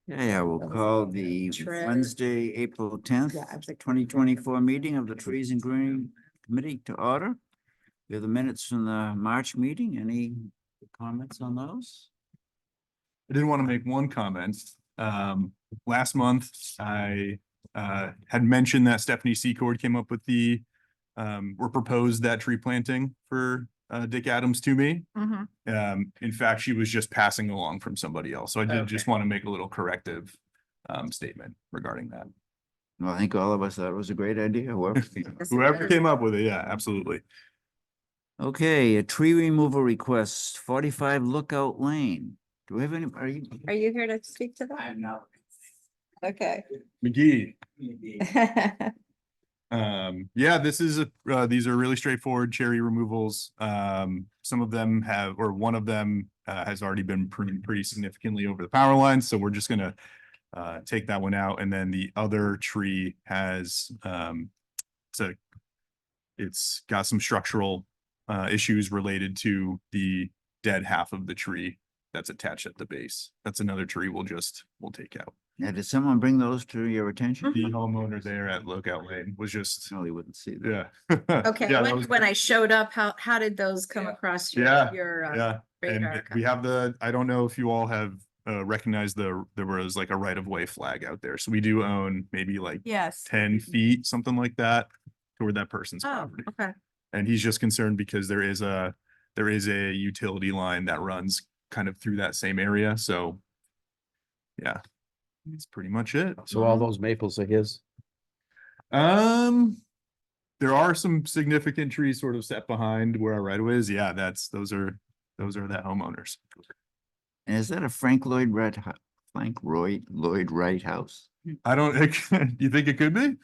Yeah, we'll call the Wednesday, April 10th, 2024 meeting of the Trees and Green Committee to order. We have the minutes from the March meeting. Any comments on those? I did want to make one comment. Last month, I had mentioned that Stephanie Secord came up with the or proposed that tree planting for Dick Adams to me. In fact, she was just passing along from somebody else. So I did just want to make a little corrective statement regarding that. Well, I think all of us thought it was a great idea. Whoever came up with it, yeah, absolutely. Okay, a tree removal request, 45 Lookout Lane. Do we have any, Are you here to speak to that? I'm not. Okay. McGee. Yeah, these are really straightforward cherry removals. Some of them have, or one of them has already been pretty significantly over the power lines. So we're just gonna take that one out. And then the other tree has, it's got some structural issues related to the dead half of the tree that's attached at the base. That's another tree we'll take out. Now, did someone bring those to your attention? The homeowner there at Lookout Lane was just, No, he wouldn't see that. yeah. Okay, Yeah, that was- when I showed up, how did those come across Yeah, your yeah. And radar? we have I don't know if you all have recognized there was like a right of way flag out there. So we do own maybe like Yes. 10 feet, something like that, toward that person's Oh, property. okay. And he's just concerned because there is a utility line that runs kind of through that same area. So yeah, that's pretty much it. So all those maples are his? There are some significant trees sort of set behind where our right of way is. Yeah, those are that homeowners. And is that a Frank Lloyd Wright house? I don't, you think it could be? For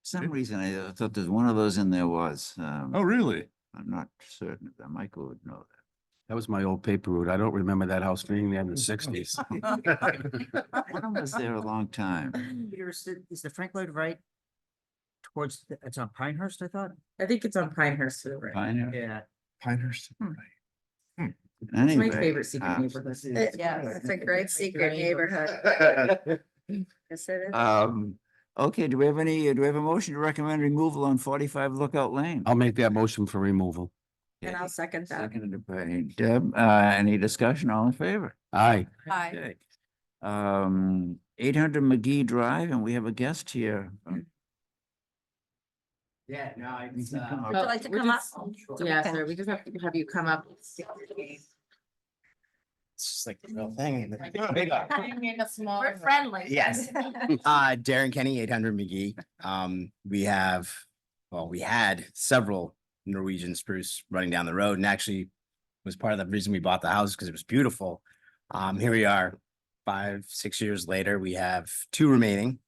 some reason, I thought there's one of those in there was. Oh, really? I'm not certain if that Michael would know that. That was my old paper route. I don't remember that house being there in the sixties. One was there a long time. Peter, is the Frank Lloyd Wright towards, it's on Pinehurst, I thought? I think it's on Pinehurst to the right. Pioneer? Yeah. Pinehurst. Hmm. Right. It's my Anyway, favorite secret neighborhood. Yeah, it's a great secret neighborhood. Yes, it is. okay, do we have a motion to recommend removal on 45 Lookout Lane? I'll make that motion for removal. And I'll second that. Seconded by Deb. Any discussion? All in favor? Aye. Hi. Okay. 800 McGee Drive, and we have a guest here. Yeah, no, it's, You can come Would you like to come up? Yeah, Okay. sir, we just have to have you come up. It's just like the real thing. We're friendly. Yes. Darren Kenny, 800 McGee. We had several Norwegian spruce running down the road, and actually was part of the reason we bought the house because it was beautiful. Here we are 5-6 years later. We have 2 remaining.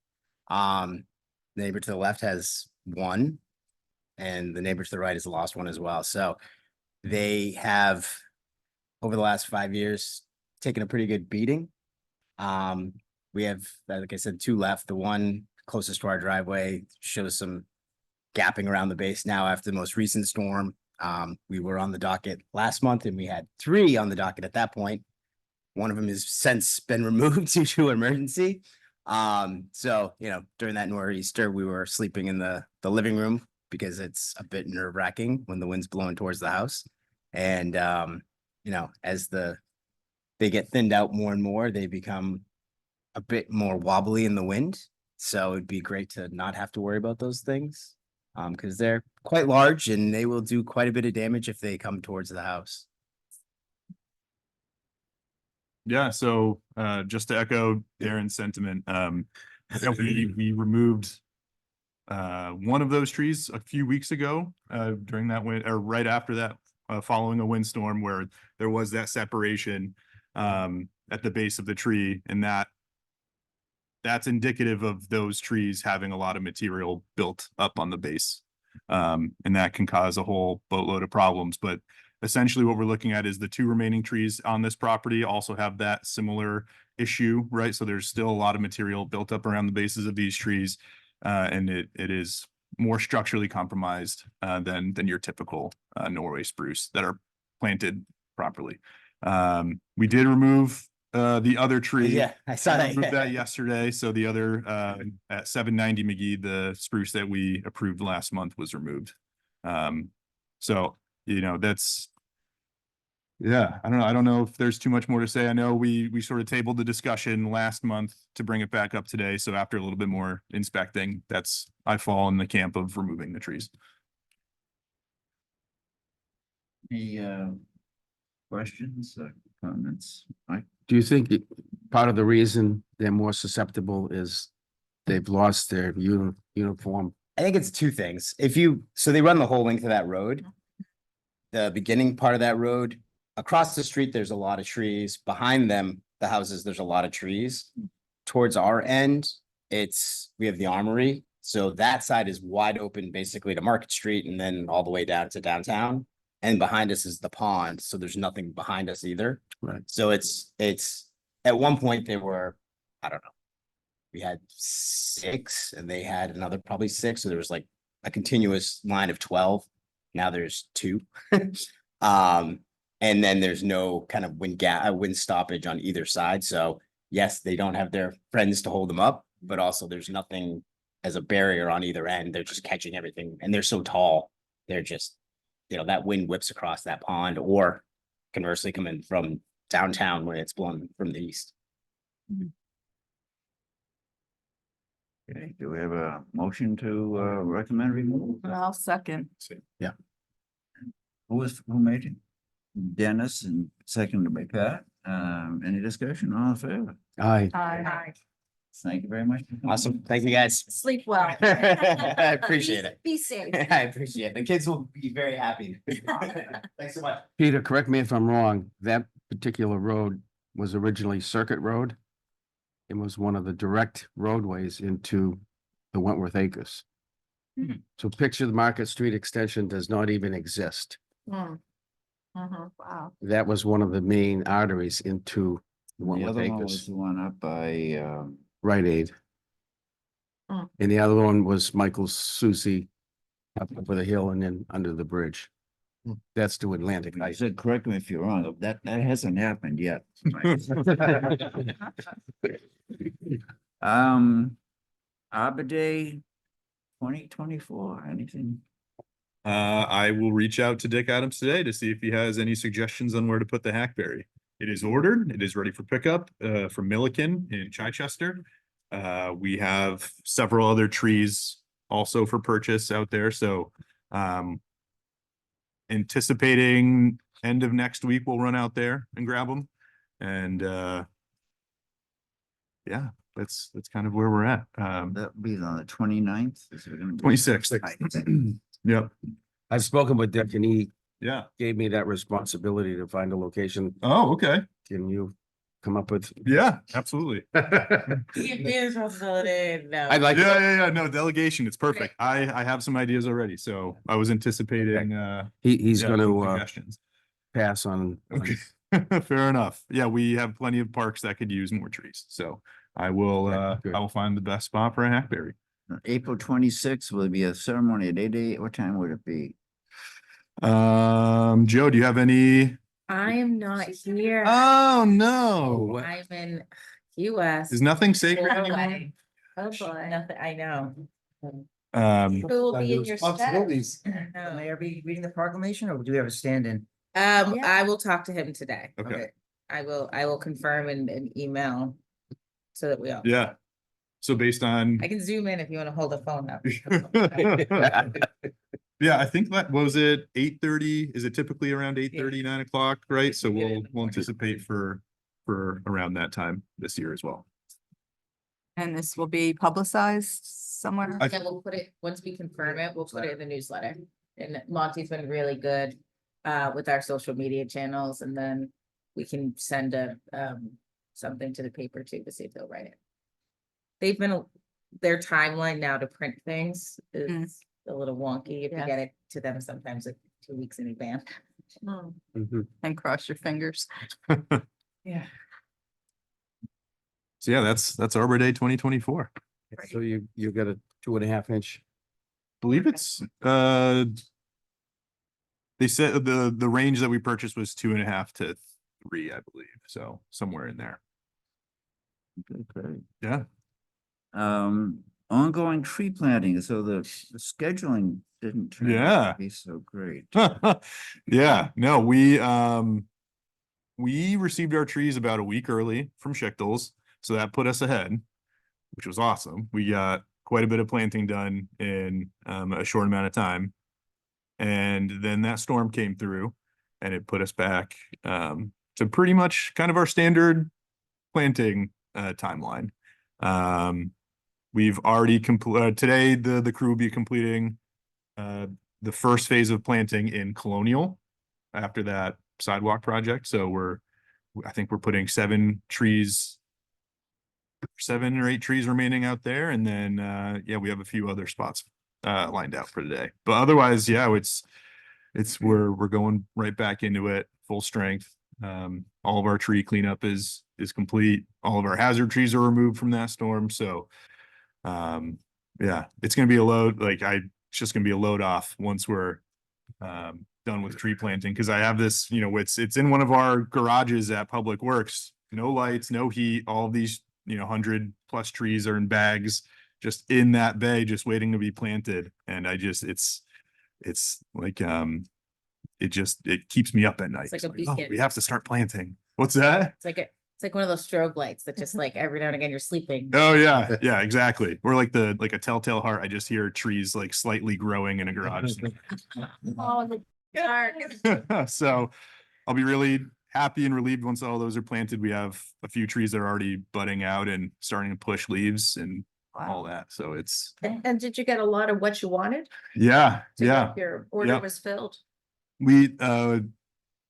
The neighbor to the left has 1, and the neighbor to the right has lost 1 as well. So they have, over the last 5 years, taken a pretty good beating. We have, like I said, 2 left. The one closest to our driveway shows some gapping around the base now after the most recent storm. We were on the docket last month and we had 3 on the docket at that point. One of them has since been removed due to emergency. So, during that nor'easter, we were sleeping in the living room because it's a bit nerve-wracking when the wind's blowing towards the house. And, as they get thinned out more and more, they become a bit more wobbly in the wind. So it'd be great to not have to worry about those things. Because they're quite large and they will do quite a bit of damage if they come towards the house. Yeah, so just to echo Darren's sentiment, we removed one of those trees a few weeks ago during that wind, or right after that, following a windstorm where there was that separation at the base of the tree, and that's indicative of those trees having a lot of material built up on the base. And that can cause a whole boatload of problems. But essentially what we're looking at is the 2 remaining trees on this property also have that similar issue, right? So there's still a lot of material built up around the bases of these trees. And it is more structurally compromised than your typical Norway spruce that are planted properly. We did remove the other tree. Yeah, I saw that. Removed that yesterday. So the other at 790 McGee, the spruce that we approved last month was removed. So, that's, yeah, I don't know. I don't know if there's too much more to say. I know we sort of tabled the discussion last month to bring it back up today. So after a little bit more inspecting, I fall in the camp of removing the trees. Any questions, comments? Mike? Do you think part of the reason they're more susceptible is they've lost their uniform? I think it's two things. So they run the whole length of that road. The beginning part of that road, across the street, there's a lot of trees. Behind them, the houses, there's a lot of trees. Towards our end, we have the armory. So that side is wide open basically to Market Street and then all the way down to downtown. And behind us is the pond. So there's nothing behind us either. Right. So it's at one point they were, I don't know. We had 6 and they had another probably 6. So there was like a continuous line of 12. Now there's 2. And then there's no kind of wind stoppage on either side. So yes, they don't have their friends to hold them up, but also there's nothing as a barrier on either end. They're just catching everything and they're so tall. They're just, that wind whips across that pond or conversely coming from downtown when it's blowing from the east. Okay, do we have a motion to recommend removal? I'll second. Who made it? Dennis and seconded by Pat. Any discussion? All in favor? Aye. Aye. Thank you very much. Awesome. Thank you guys. Sleep well. I appreciate it. Be safe. I appreciate it. The kids will be very happy. Thanks so much. Peter, correct me if I'm wrong, that particular road was originally Circuit Road. It was one of the direct roadways into the Wentworth Acres. Hmm. So picture the Market Street extension does not even exist. Wow. That was one of the main arteries into the The Wentworth other one was Acres, the one up by, Rite Aid. Hmm. And the other one was Michael Susie up over the hill and then under the bridge. That's to Atlantic I Heights. said, correct me if you're wrong, that hasn't happened yet. Arbor Day 2024, anything? I will reach out to Dick Adams today to see if he has any suggestions on where to put the hackberry. It is ordered. It is ready for pickup from Milliken in Chichester. We have several other trees also for purchase out there. So anticipating end of next week, we'll run out there and grab them. And yeah, that's kind of where we're at. That'll be on the 29th. 26th. Yep. I've spoken with Dick and he Yeah. gave me that responsibility to find a location. Oh, okay. Can you come up with? Yeah, absolutely. Give me the responsibility. No. I'd like, Yeah. No, delegation. It's perfect. I have some ideas already. So I was anticipating he's yeah, gonna some suggestions. pass on. Okay. Fair enough. Yeah, we have plenty of parks that could use more trees. So I will good. I will find the best spot for a hackberry. April 26th will be a ceremony at 8 a.m. What time would it be? Joe, do you have any? I am not here. Oh no. I'm in US. Is nothing sacred Oh, anymore? Oh, boy. Nothing, I know. Um, Who will be in your stead? Can Mayor be reading the proclamation or do we have a stand-in? I will talk to him today. okay. I will confirm in email so that we all. Yeah. So based on I can zoom in if you want to hold the phone up. yeah, I think that was it 8:30. Is it typically around 8:30, 9 o'clock, right? So we'll anticipate for around that time this year as well. And this will be publicized somewhere? I- Yeah, we'll put it, once we confirm it, we'll put it in the newsletter. And Monty's been really good with our social media channels, and then we can send something to the paper too, to see if they'll write it. They've been, their timeline now to print things is a little wonky. If you Yes. get it to them sometimes like 2 weeks in advance. Mhm. And cross your fingers. Yeah. So yeah, that's Arbor Day 2024. So you got a 2.5 inch. Believe it's they said the range that we purchased was 2.5 to 3, I believe. So somewhere in there. Okay, great. Yeah. Ongoing tree planting, so the scheduling didn't turn out Yeah. to be so great. Yeah, no, we received our trees about a week early from Schichtel's, so that put us ahead, which was awesome. We got quite a bit of planting done in a short amount of time. And then that storm came through and it put us back to pretty much kind of our standard planting timeline. We've already today the crew will be completing the first phase of planting in Colonial after that sidewalk project. So I think we're putting 7 or 8 trees remaining out there. And then, yeah, we have a few other spots lined out for today, but otherwise, yeah, we're going right back into it full strength. All of our tree cleanup is complete. All of our hazard trees are removed from that storm. So, yeah, it's going to be a load. It's just going to be a load off once we're done with tree planting. Cause I have this, it's in one of our garages at Public Works, no lights, no heat, all of these, 100+ trees are in bags, just in that bay, just waiting to be planted. And it's like, it keeps me up at night. It's like a "Oh, beacon." we have to start planting. What's that? It's like one of those strobe lights that just like every now and again you're sleeping. Oh yeah, yeah, exactly. Or like a telltale heart. I just hear trees like slightly growing in a garage. Oh, the dark. So I'll be really happy and relieved once all those are planted. We have a few trees that are already budding out and starting to push leaves and all that. So it's, And did you get a lot of what you wanted? yeah, So yeah. Your order Yep. was filled? The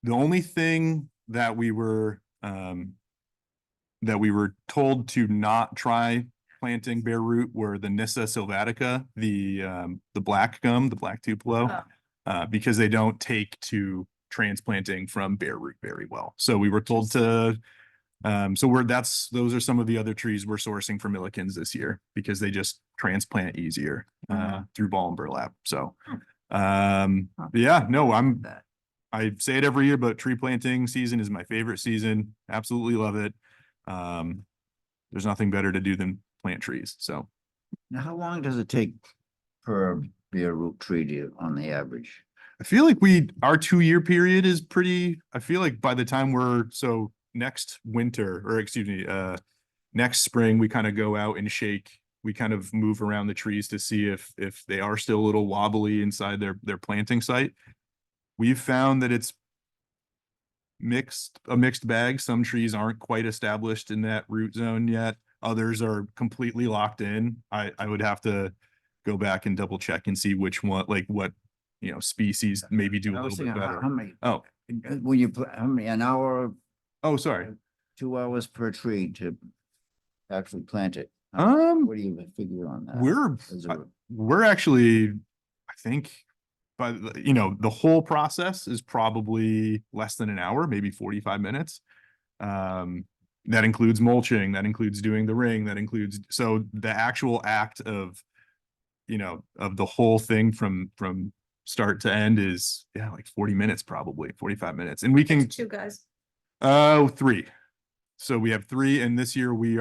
only thing that we were told to not try planting bare root were the Nyssa sylvatica, the black gum, the black tupelo, because they don't take to transplanting from bare root very well. So we were told to, those are some of the other trees we're sourcing for Millikins this year because they just transplant easier through ball and burlap. So, yeah, no, I say it every year, but tree planting season is my favorite season. Absolutely love it. There's nothing better to do than plant trees. So Now, how long does it take for a bare root tree on the average? I feel like our 2-year period is pretty, I feel like by the time next winter, or excuse me, next spring, we kind of go out and shake. We kind of move around the trees to see if they are still a little wobbly inside their planting site. We've found that it's a mixed bag. Some trees aren't quite established in that root zone yet. Others are completely locked in. I would have to go back and double check and see which one, like what, species maybe do a I was little bit thinking, better. how many? Oh. When how many, an hour, Oh, sorry. 2 hours per tree to actually plant it? What do you figure on that? We're actually, I think, the whole process is probably less than an hour, maybe 45 minutes. That includes mulching, that includes doing the ring, so the actual act of the whole thing from start to end is like 40 minutes, probably 45 minutes. And we can 2 guys. 3. So we have 3, and this year we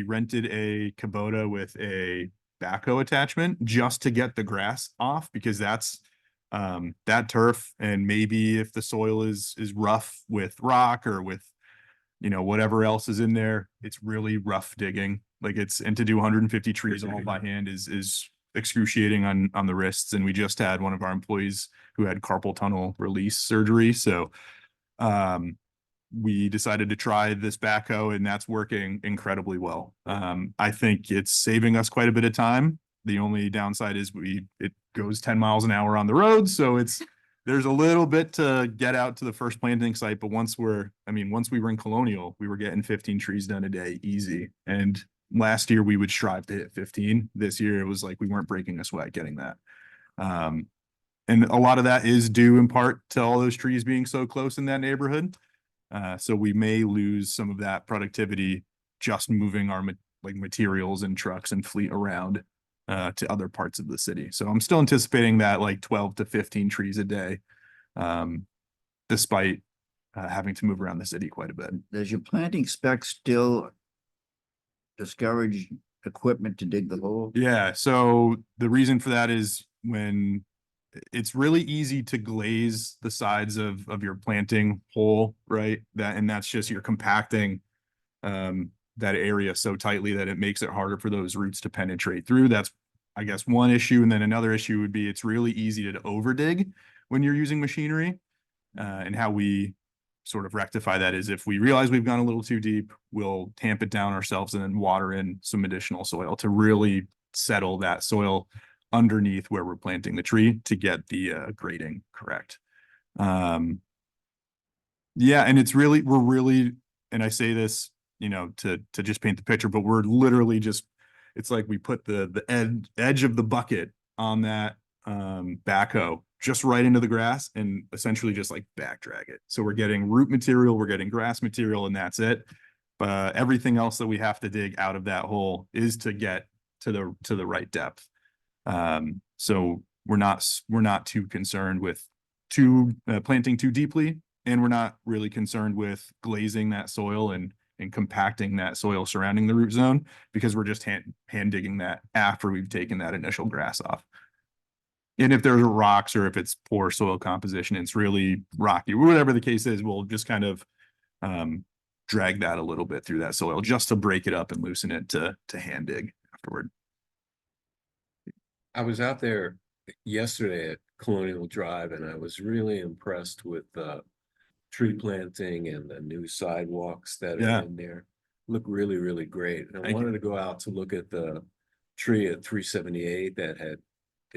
rented a Kubota with a backhoe attachment just to get the grass off, because that's that turf, and maybe if the soil is rough with rock or with whatever else is in there, it's really rough digging. And to do 150 trees all by hand is excruciating on the wrists. And we just had one of our employees who had carpal tunnel release surgery. So we decided to try this backhoe, and that's working incredibly well. I think it's saving us quite a bit of time. The only downside is it goes 10 miles an hour on the road. So there's a little bit to get out to the first planting site. But once we were in Colonial, we were getting 15 trees done a day, easy. And last year we would strive to hit 15. This year it was like we weren't breaking a sweat getting that. And a lot of that is due in part to all those trees being so close in that neighborhood. So we may lose some of that productivity just moving our materials and trucks and fleet around to other parts of the city. So I'm still anticipating that 12 to 15 trees a day, despite having to move around the city quite a bit. Does your planting spec still discourage equipment to dig the hole? Yeah, so the reason for that is when it's really easy to glaze the sides of your planting hole, right? And that's just you're compacting that area so tightly that it makes it harder for those roots to penetrate through. That's, I guess, one issue. And then another issue would be it's really easy to over dig when you're using machinery. And how we sort of rectify that is if we realize we've gone a little too deep, we'll tamp it down ourselves and then water in some additional soil to really settle that soil underneath where we're planting the tree to get the grading correct. Yeah, and it's really, we're really, and I say this, you know, to just paint the picture, but we're literally just, it's like we put the edge of the bucket on that backhoe just right into the grass and essentially just like back drag it. So we're getting root material, we're getting grass material, and that's it. But everything else that we have to dig out of that hole is to get to the right depth. So we're not too concerned with planting too deeply, and we're not really concerned with glazing that soil and compacting that soil surrounding the root zone, because we're just hand digging that after we've taken that initial grass off. And if there's rocks or if it's poor soil composition, it's really rocky, whatever the case is, we'll just kind of drag that a little bit through that soil just to break it up and loosen it to hand dig afterward. I was out there yesterday at Colonial Drive and I was really impressed with the tree planting and the new sidewalks that Yeah. are in there. Look really, really great. And I Thank you. wanted to go out to look at the tree at 378 that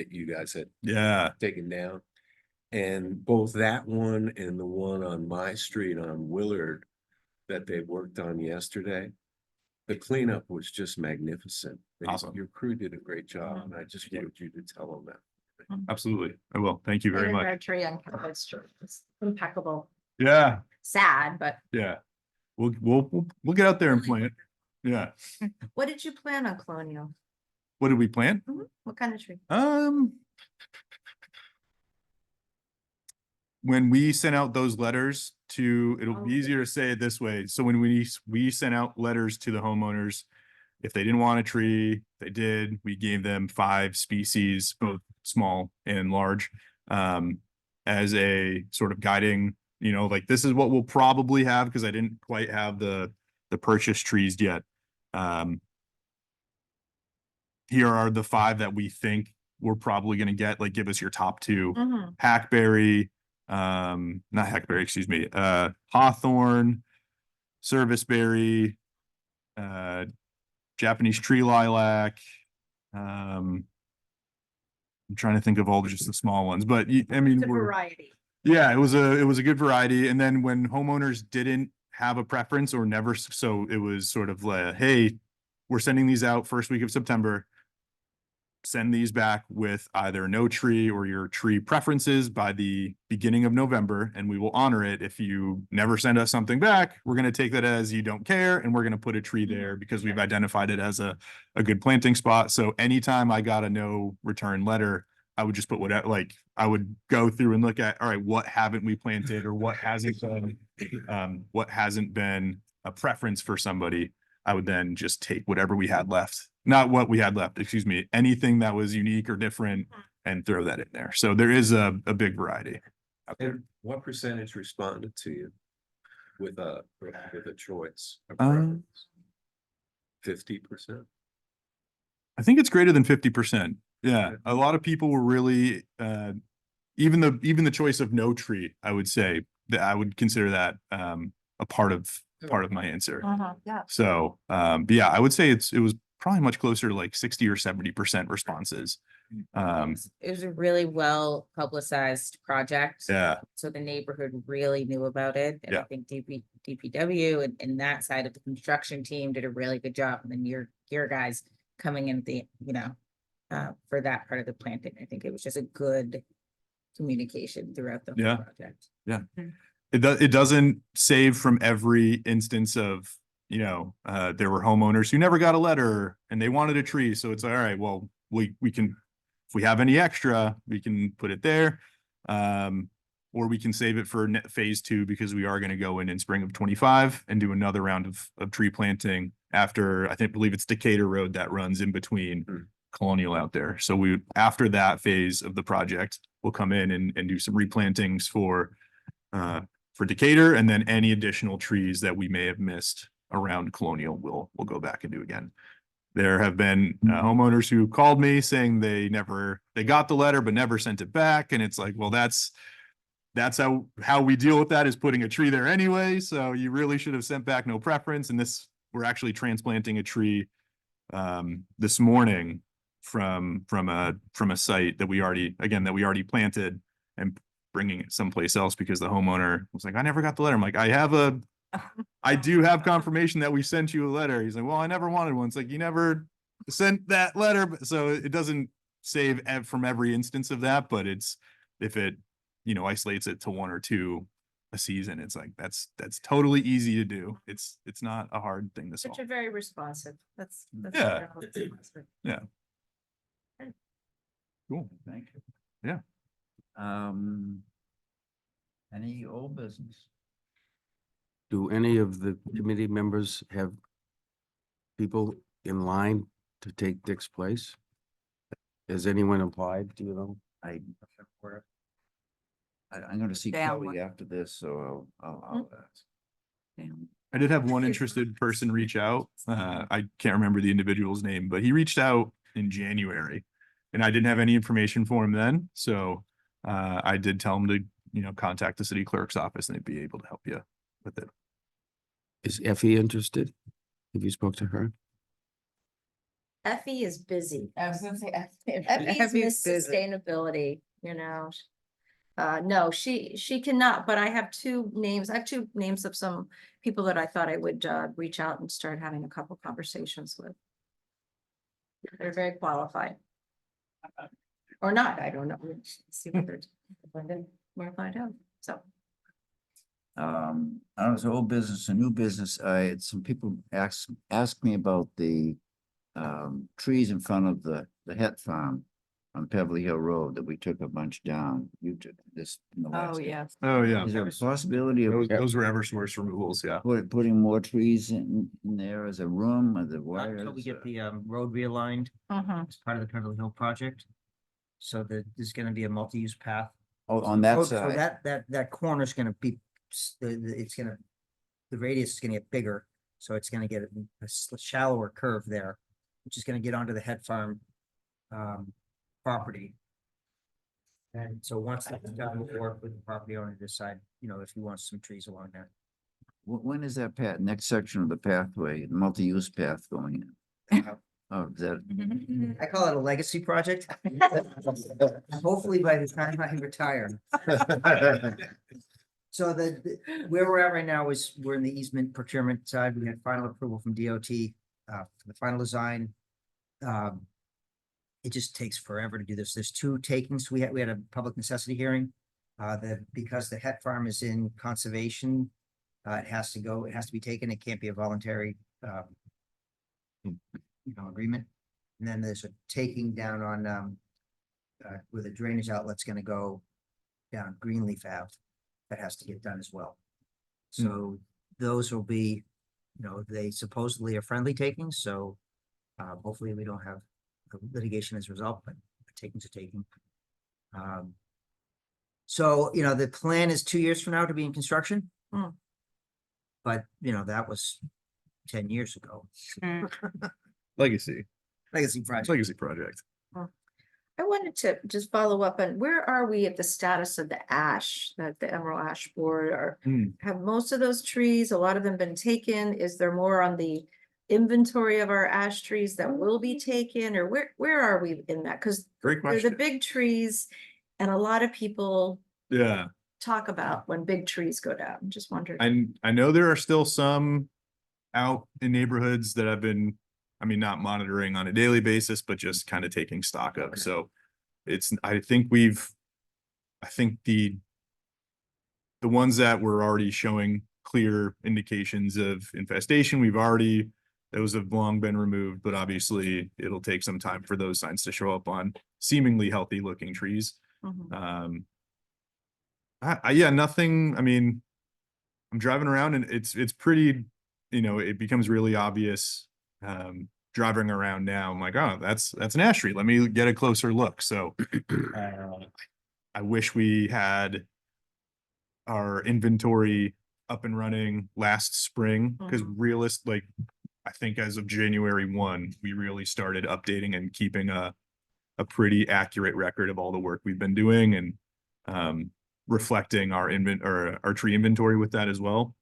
you guys had Yeah, taken down. And both that one and the one on my street on Willard that they worked on yesterday, the cleanup was just magnificent. Awesome. Your crew did a great job, and I just wanted you to tell them that. absolutely. I will. Thank you very much. Our tree on Cabot Street. It's impeccable. Yeah, Sad, but yeah. We'll get out there and plant. Yeah. what did you plan on Colonial? What did we plant? What kind of tree? When we sent out those letters it'll be Okay. easier to say it this way. So when we sent out letters to the homeowners, if they didn't want a tree, they did, we gave them 5 species, both small and large, as a sort of guiding, you know, like this is what we'll probably have, because I didn't quite have the purchase trees yet. Here are the 5 that we think we're probably going to get, like give us your top 2. Hackberry, not hackberry, excuse me, hawthorn, serviceberry, Japanese tree lilac. I'm trying to think of all just the small ones, but I mean, It's a variety. yeah, it was a good variety. And then when homeowners didn't have a preference or never, so it was sort of like, hey, we're sending these out first week of September. Send these back with either no tree or your tree preferences by the beginning of November, and we will honor it. If you never send us something back, we're going to take that as you don't care, and we're going to put a tree there because we've identified it as a good planting spot. So anytime I got a no return letter, I would just put like I would go through and look at, all right, what haven't we planted or what hasn't been a preference for somebody. I would then just take whatever we had left, not what we had left, excuse me, anything that was unique or different, and throw that in there. So there is a big variety out there. And what percentage responded to you with a choice? 50%? I think it's greater than 50%. Yeah, a lot of people were really, even the choice of no tree, I would say that I would consider that a part of my answer. Yeah. So, but yeah, I would say it was probably much closer to like 60 or 70% responses. It was a really well publicized project. Yeah, So the neighborhood really knew about it. And I Yeah. think DPW and that side of the construction team did a really good job. And then your guys coming in for that part of the planting. I think it was just a good communication throughout the Yeah. whole project. it doesn't save from every instance of, there were homeowners who never got a letter and they wanted a tree. So it's all right, well, we can, if we have any extra, we can put it there. or we can save it for phase 2 because we are going to go in spring of 25 and do another round of tree planting after, believe it's Decatur Road that runs in between Colonial out there. So after that phase of the project, we'll come in and do some replantings for Decatur, and then any additional trees that we may have missed around Colonial, we'll go back and do again. There have been homeowners who called me saying they got the letter, but never sent it back. And it's like, well, that's how we deal with that, is putting a tree there anyway. So you really should have sent back no preference. And we're actually transplanting a tree this morning from a site that we already planted, and bringing it someplace else because the homeowner was like, I never got the letter. I'm like, I do have confirmation that we sent you a letter. He's like, well, I never wanted one. It's like, you never sent that letter. So it doesn't save from every instance of that, but if it, isolates it to 1 or 2 a season, it's like, that's totally easy to do. It's not a hard thing to solve. Which are very responsive. That's. Yeah. wonderful. Yeah. Cool. Thank you. Yeah. Any old business? Do any of the committee members have people in line to take Dick's place? Has anyone applied, do you know? I'm gonna see Down Kelly one. after this, so I'll ask. I did have one interested person reach out. I can't remember the individual's name, but he reached out in January, and I didn't have any information for him then. So I did tell him to, contact the city clerk's office and they'd be able to help you with it. Is Effie interested? Have you spoke to her? Effie is busy. I was gonna say. Effie is Miss Sustainability, no, she cannot, but I have 2 names. I have 2 names of some people that I thought I would reach out and start having a couple conversations with. They're very qualified. Or not, I don't know. See what they're, we'll find out, so. I don't know, it's old business and new business. I had some people ask me about the trees in front of the Het Farm on Beverly Hill Road that we took a bunch down. You took this in the last. Oh, yes. Oh, yeah. Is there a possibility of Those were Eversource removals, yeah. putting more trees in there as a room or the Not wires? until we get the road realigned as part of the Beverly Hill project. So there's gonna be a multi-use path. Oh, on that Oh, so side? that corner's gonna be, the radius is gonna get bigger, so it's gonna get a shallower curve there, which is gonna get onto the Het Farm property. And so once that's done, we'll work with the property owner to decide, if he wants some trees along there. When is that path, next section of the pathway, multi-use path going in? Oh, is that? I call it a legacy project. Hopefully by the time I retire. So where we're at right now is we're in the easement procurement side. We had final approval from DOT for the final design. It just takes forever to do this. There's 2 takings. We had a public necessity hearing. That because the Het Farm is in conservation, it has to be taken. It can't be a voluntary agreement. And then there's a taking down on where the drainage outlet's gonna go down Greenleaf Ave. That has to get done as well. So those will be, they supposedly are friendly takings, so hopefully we don't have litigation as a result, but takings are taking. So, the plan is 2 years from now to be in construction. But, that was 10 years ago. Legacy Legacy project. project. I wanted to just follow up on where are we at the status of the ash, that the Emerald Ash Board, or have most of those trees, a lot of them been taken? Is there more on the inventory of our ash trees that will be taken, or where are we in that? Because Great they're the question. big trees and a lot of people Yeah. talk about when big trees go down. Just wondered. I know there are still some out in neighborhoods that I've been, not monitoring on a daily basis, but just kind of taking stock of. So I think the ones that were already showing clear indications of infestation, those have long been removed, but obviously it'll take some time for those signs to show up on seemingly healthy looking trees. Mhm. Yeah, nothing, I mean, I'm driving around and it's pretty, it becomes really obvious. Driving around now, I'm like, oh, that's an ash tree. Let me get a closer look. So I wish we had our inventory up and running last spring, because I think as of January 1, we really started updating and keeping a pretty accurate record of all the work we've been doing, and reflecting our our tree inventory with that as well.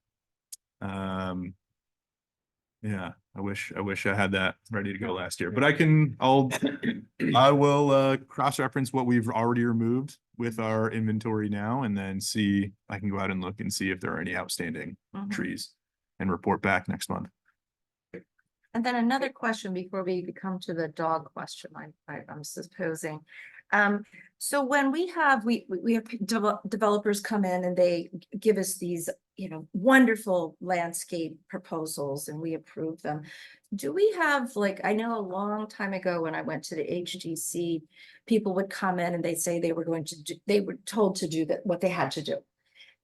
Yeah, I wish I had that ready to go last year, but I will cross-reference what we've already removed with our inventory now, and then see, I can go out and look and see if there are any outstanding Mhm. trees and report back next month. And then another question before we come to the dog question, I'm supposing. So when we have developers come in and they give us these, wonderful landscape proposals and we approve them. Do we have, like, I know a long time ago when I went to the HDC, people would come in and they'd say they were they were told to do what they had to do.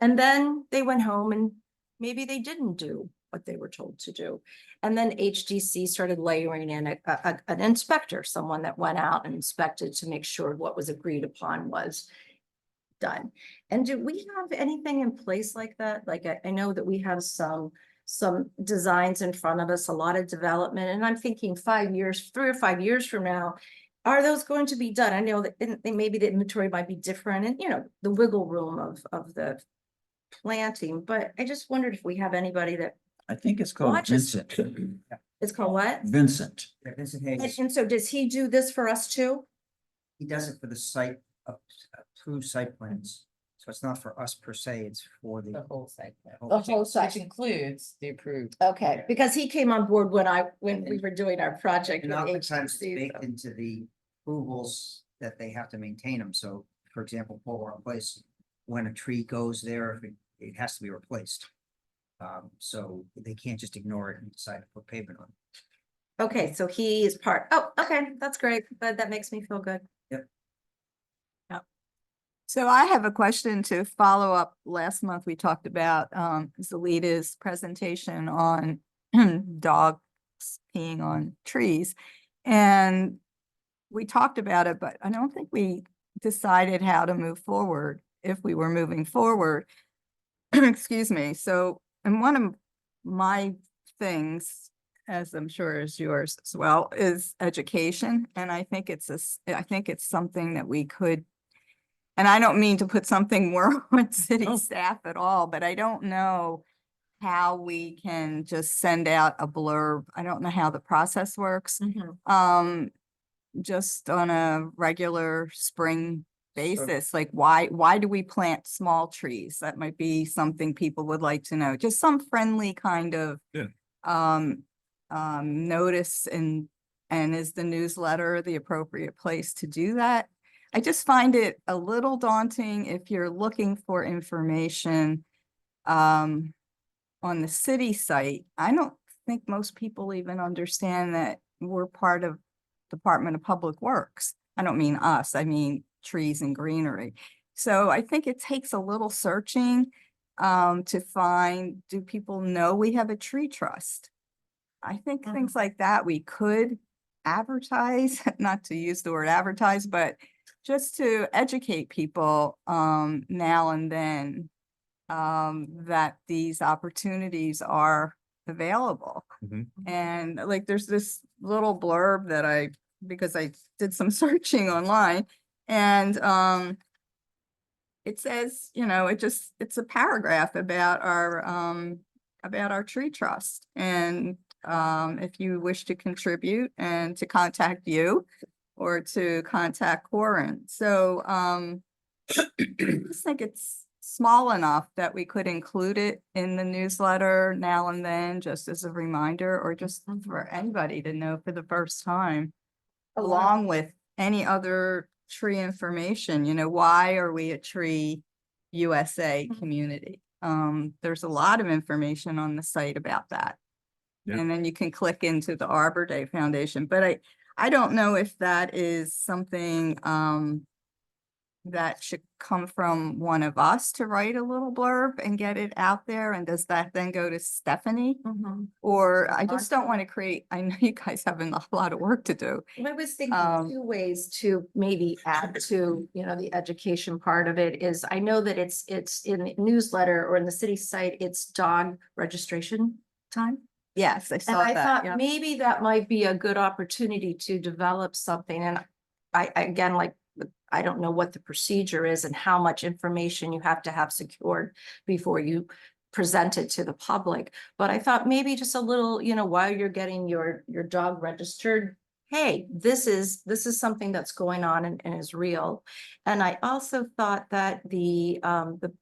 And then they went home and maybe they didn't do what they were told to do. And then HDC started layering in an inspector, someone that went out and inspected to make sure what was agreed upon was done. And do we have anything in place like that? Like, I know that we have some designs in front of us, a lot of development, and I'm thinking 5 years, 3 or 5 years from now, are those going to be done? I know that maybe the inventory might be different and, the wiggle room of the planting, but I just wondered if we have anybody that I think it's called Watches- Vincent. it's called what? Vincent. Yeah, Vincent And Hayes, and so does he do this for us too? he does it for the site, approved site plans. So it's not for us per se, it's for The the. whole site plan. whole- The whole site. Which includes the approved. Okay, because he came on board when we were doing our project. And with oftentimes it's HTC, baked so- into the approvals that they have to maintain them. So, for example, Pole Place, when a tree goes there, it has to be replaced. So they can't just ignore it and decide to put pavement on. Okay, so he is okay, that's great, but that makes me feel good. So I have a question to follow up. Last month, we talked about Zelita's presentation on dogs peeing on trees. And we talked about it, but I don't think we decided how to move forward, if we were moving forward. Excuse me. So, and one of my things, as I'm sure is yours as well, is education. And I think it's something that we could, and I don't mean to put something more on city staff at all, but I don't know how we can just send out a blurb. I don't know how the process works. Just on a regular spring basis, like why do we plant small trees? That might be something people would like to know. Just some friendly kind of notice, and is the newsletter the appropriate place to do that? I just find it a little daunting if you're looking for information on the city site. I don't think most people even understand that we're part of Department of Public Works. I don't mean us, I mean trees and greenery. So I think it takes a little searching to find, do people know we have a tree trust? I think things like that we could advertise, not to use the word advertise, but just to educate people now and then that these opportunities are available. And like, there's this little blurb that because I did some searching online, and it says, it's a paragraph about our tree trust. And if you wish to contribute, and to contact you or to contact Corin. So I just think it's small enough that we could include it in the newsletter now and then, just as a reminder, or just for anybody to know for the first time, along with any other tree information. Why are we a Tree USA community? There's a lot of information on the site about that. Yeah. And then you can click into the Arbor Day Foundation, but I don't know if that is something that should come from one of us to write a little blurb and get it out there? And does that then go to Stephanie? Mhm. Or I just don't want to create, I know you guys have a lot of work to do. I was thinking Um, two ways to maybe add to, the education part of it is, I know that it's in the newsletter or in the city site, it's dog registration time. Yes, I And saw I that, thought yeah. maybe that might be a good opportunity to develop something, and again, like, I don't know what the procedure is and how much information you have to have secured before you present it to the public. But I thought maybe just a little, while you're getting your dog registered, hey, this is something that's going on and is real. And I also thought that the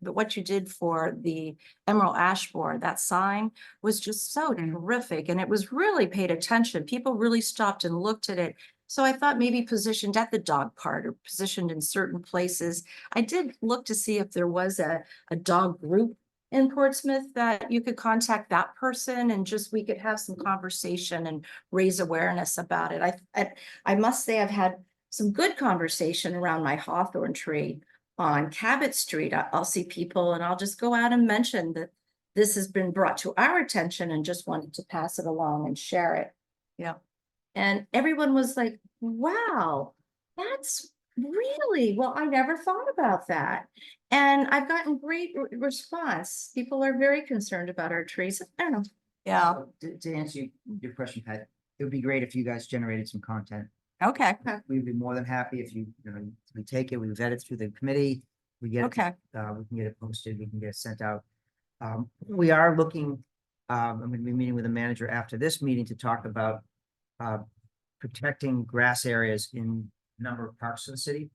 what you did for the Emerald Ash Borer, that sign was just so terrific, and it was really paid attention. People really stopped and looked at it. So I thought maybe positioned at the dog part or positioned in certain places. I did look to see if there was a dog group in Portsmouth that you could contact that person and just, we could have some conversation and raise awareness about it. I must say I've had some good conversation around my hawthorn tree on Cabot Street. I'll see people and I'll just go out and mention that this has been brought to our attention and just wanted to pass it along and share it. Yeah. And everyone was like, wow, that's really, well, I never thought about that. And I've gotten great response. People are very concerned about our trees. I don't know. Yeah, To answer your question, Pat, it would be great if you guys generated some content. okay, We'd be more than happy if we take it, we vet it through the committee, we get it, okay. we can get it posted, we can get it sent out. We are looking, I'm gonna be meeting with the manager after this meeting to talk about protecting grass areas in a number of parts of the city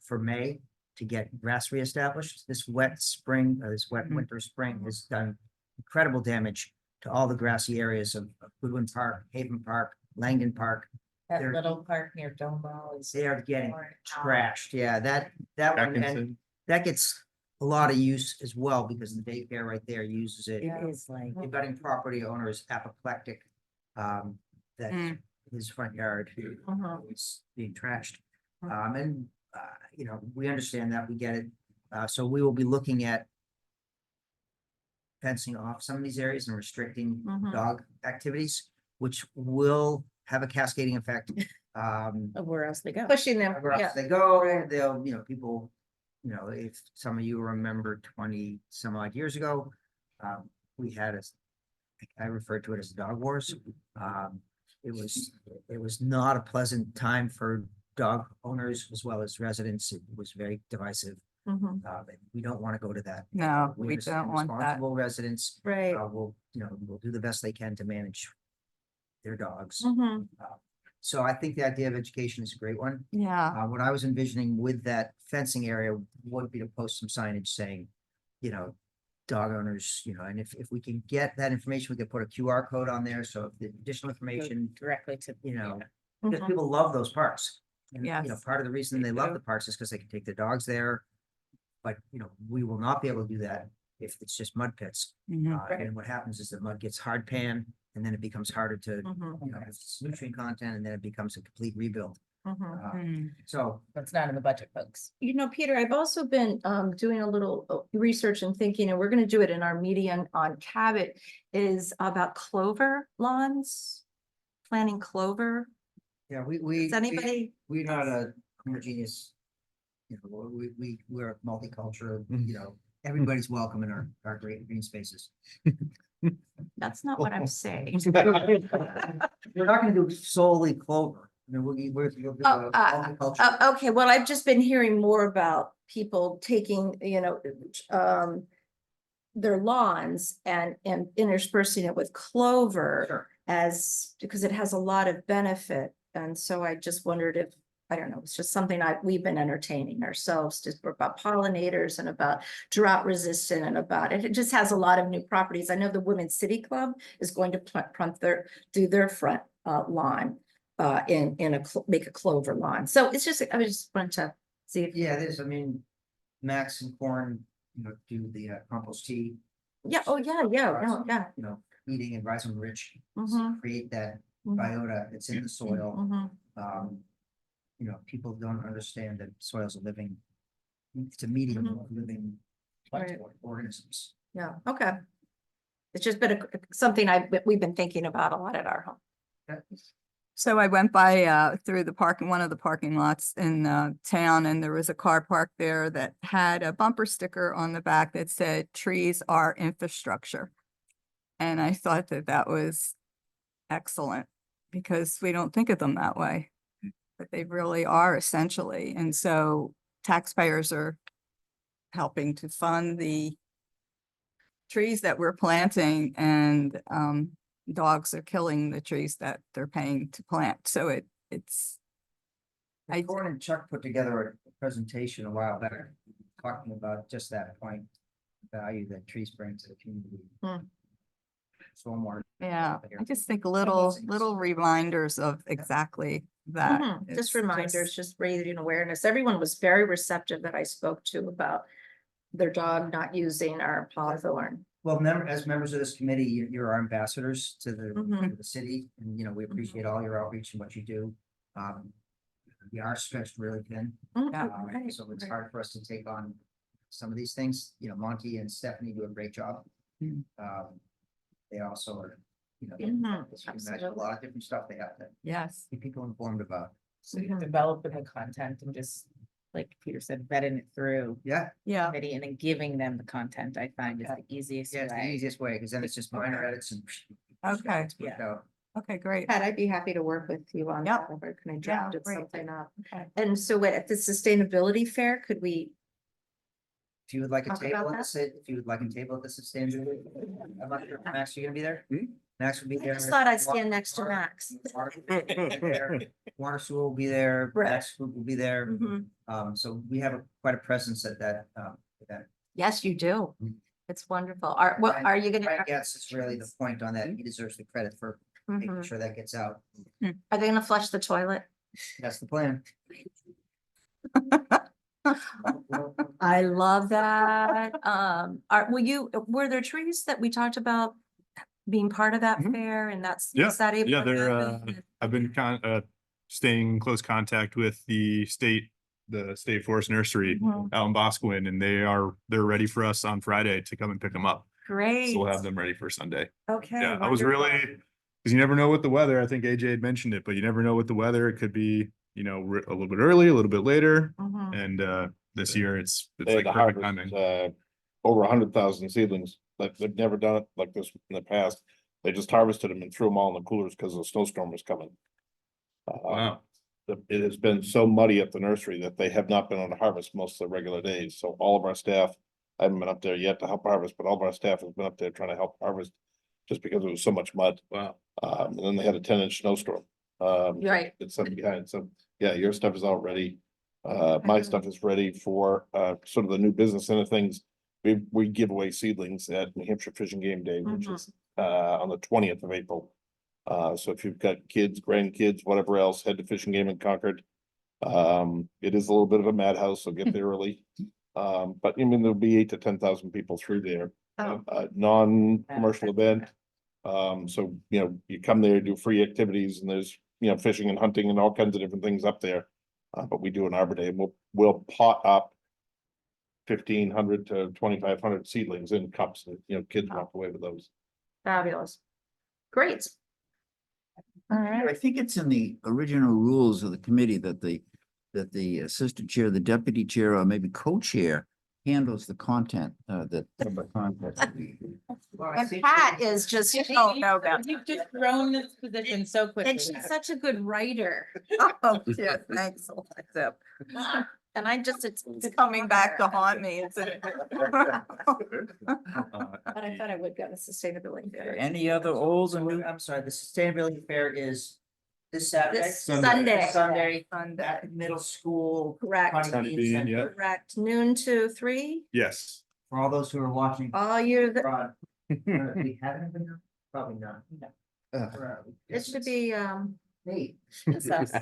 for May to get grass reestablished. This wet spring, this wet Mhm. winter, spring has done incredible damage to all the grassy areas of Goodwin Park, Haven Park, Langdon Park. That They're- little park near Domo is. They are getting torn out. trashed. Yeah, that one, and Atkinson. that gets a lot of use as well because the daycare right there uses it. It is like. The abutting property owner is apoplectic. That Mm. his front yard is being trashed. And we understand that, we get it. So we will be looking at fencing off some of these areas and restricting Mhm. dog activities, which will have a cascading effect. Of where else they go. Pushing them, Wherever yeah. else they go, Right. they'll, people, if some of you remember 20 some odd years ago, we had I referred to it as dog wars. It was not a pleasant time for dog owners as well as residents. It was very divisive. Mhm. And we don't want to go to that. No, we understand don't want that. Responsible residents, Right. will do the best they can to manage their dogs. Mhm. So I think the idea of education is a great one. Yeah, What I was envisioning with that fencing area would be to post some signage saying, dog owners, and if we can get that information, we could put a QR code on there. So if the additional information, Directly to. because Mhm. people love those parks. And, Yes, part of the reason they they love do. the parks is because they can take their dogs there. But, we will not be able to do that if it's just mud pits. Mhm. And what happens is the mud gets hard pan and then it becomes harder to, Mhm. have its nutrient content and then it becomes a complete rebuild. Mhm. Mm. So That's not in the budget, folks. Peter, I've also been doing a little research and thinking, and we're gonna do it in our meeting on Cabot, is about clover lawns, planting clover. yeah, we. Does anybody? We're not a homogeneous, we're multicultural, everybody's welcome in our great green spaces. That's not what I'm saying. We're not gonna do solely clover. I mean, we'll do a multicultural. Okay, well, I've just been hearing more about people taking, their lawns and interspersing it with clover Sure. because it has a lot of benefit. And so I just wondered if, I don't know, it's just something we've been entertaining ourselves, just about pollinators and about drought resistant and about it. It just has a lot of new properties. I know the Women's City Club is going to do their front lawn make a clover lawn. So it's just, I just wanted to see if. Yeah, Max and Corn, do the compost tea. Yeah, oh, yeah, yeah. Eating and rhizome rich, Mhm. create that Mhm. biota that's in the soil. Mhm. you know, people don't understand that soil's a living, it's a medium of living Right. organisms. Yeah, okay. It's just been something we've been thinking about a lot at our home. So I went by through the one of the parking lots in town, and there was a car parked there that had a bumper sticker on the back that said trees are infrastructure. And I thought that that was excellent because we don't think of them that way. But they really are essentially. And so taxpayers are helping to fund the trees that we're planting, and dogs are killing the trees that they're paying to plant. So it's. Gordon and Chuck put together a presentation a while back, talking about just that point, value that trees bring to the community. Hmm. Stormwater. Yeah, here. I just think little reminders of exactly that. Mhm, It's just reminders, just raising awareness. Everyone was very receptive that I spoke to about their dog not using our hawthorn. Well, as members of this committee, you're our ambassadors to Mhm. to the city, and, you know, we appreciate all your outreach and what you do. We are stretched really thin, Yeah. Right, so it's right. hard for us to take on some of these things. You know, Monty and Stephanie do a great job. Mm. They also are, you know, Mhm, as you can imagine, a lot of different stuff they have to Yes. keep people informed about. So you're developing the content and just, like Peter said, vetting it through Yeah, Yeah. committee and then giving them the content, I find is the easiest yeah, it's the way. easiest way, because then it's just minor edits and. Okay. it's worked out. Okay, great. Pat, I'd be happy to work with you on Yep. that, if I can draft great. something up. Okay. And so at the sustainability fair, could we, If you would like a Talk table, about at the if you would like a table at the sustainability, I'm not sure, Max, you gonna be there? Max will be I there. just thought I'd stand next to Max. Water sewer will be there, Right. Max Group will be there, Mhm. so we have quite a presence at that, event. Yes, you do. Mm. It's wonderful. Are you gonna? I guess it's really the point on that, he deserves the credit for making Mhm. sure that gets out, Are they gonna flush the toilet? that's the plan. I love that. Were there trees that we talked about being part of that Mhm. fair, and that's? Yeah, is that able yeah, to they're, happen? I've been staying in close contact with the state forest nursery Mhm. out in Boscawen, and they're ready for us on Friday to come and pick them up. Great. So we'll have them ready for Sunday. Okay. Yeah, I was wonderful. really, because you never know with the weather. I think AJ had mentioned it, but you never know with the weather. It could be, you know, a little bit early, a little bit later. Mhm. And this year it's They like had to perfect harvest, timing. over 100,000 seedlings, like they've never done it like this in the past. They just harvested them and threw them all in the coolers because the snowstorm was coming. Wow. It has been so muddy at the nursery that they have not been on harvest most of the regular days, so all of our staff. I haven't been up there yet to help harvest, but all of our staff has been up there trying to help harvest. Just because it was so much mud, Wow. and then they had a 10-inch snowstorm. You're right. It's something behind, so, yeah, your stuff is out ready. My stuff is ready for, sort of the new business end of things. We give away seedlings at New Hampshire Fishing Game Day, which Mhm. is, on the 20th of April. So if you've got kids, grandkids, whatever else, head to Fishing Game in Concord. It is a little bit of a madhouse, so get there early. But I mean, there'll be 8,000 to 10,000 people through there. Oh. Non-commercial event. So, you know, you come there, do free activities, and there's, you know, fishing and hunting and all kinds of different things up there. But we do an Arbor Day, and we'll pot up 1,500 to 2,500 seedlings in cups, and, you know, kids walk away with those. Fabulous. Great. All right. I think it's in the original rules of the committee that the assistant chair, the deputy chair, or maybe co-chair handles the content, that. And Pat is just, Oh, no, that. You've just grown this position so quickly. and she's such a good writer. Oh, yeah, thanks. Alexis. And I just, it's Coming back to haunt me, isn't it? But I thought I would go to sustainability. fair. Any other old and new? I'm sorry, the sustainability fair is this Saturday. This Sunday. Sunday, Sunday. at middle school. Correct, Honeybean, Center. yeah. correct. Noon to 3. Yes. For all those who are watching. All year, abroad, we haven't been, probably not. it should be, Hey. it's us.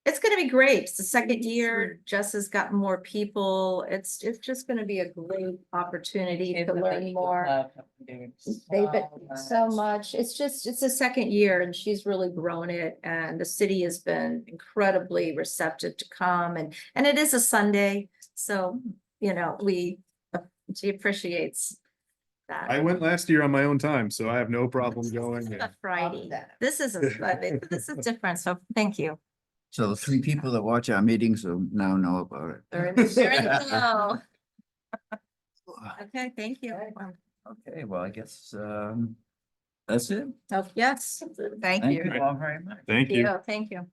It's gonna be great. It's the second year. Jess has got more people. It's just gonna be a great opportunity to learn more. They've been so much. It's the second year and she's really grown it and the city has been incredibly receptive to come and it is a Sunday. So, you know, she appreciates that. I went last year on my own time, so I have no problem going. A Friday. This is this is different. So thank you. So the three people that watch our meetings will now know about it. They're in the know. Okay, thank you. Okay, well, I guess, that's it. Oh, yes. Thank Thank you. you all very much. Thank you. Thank you.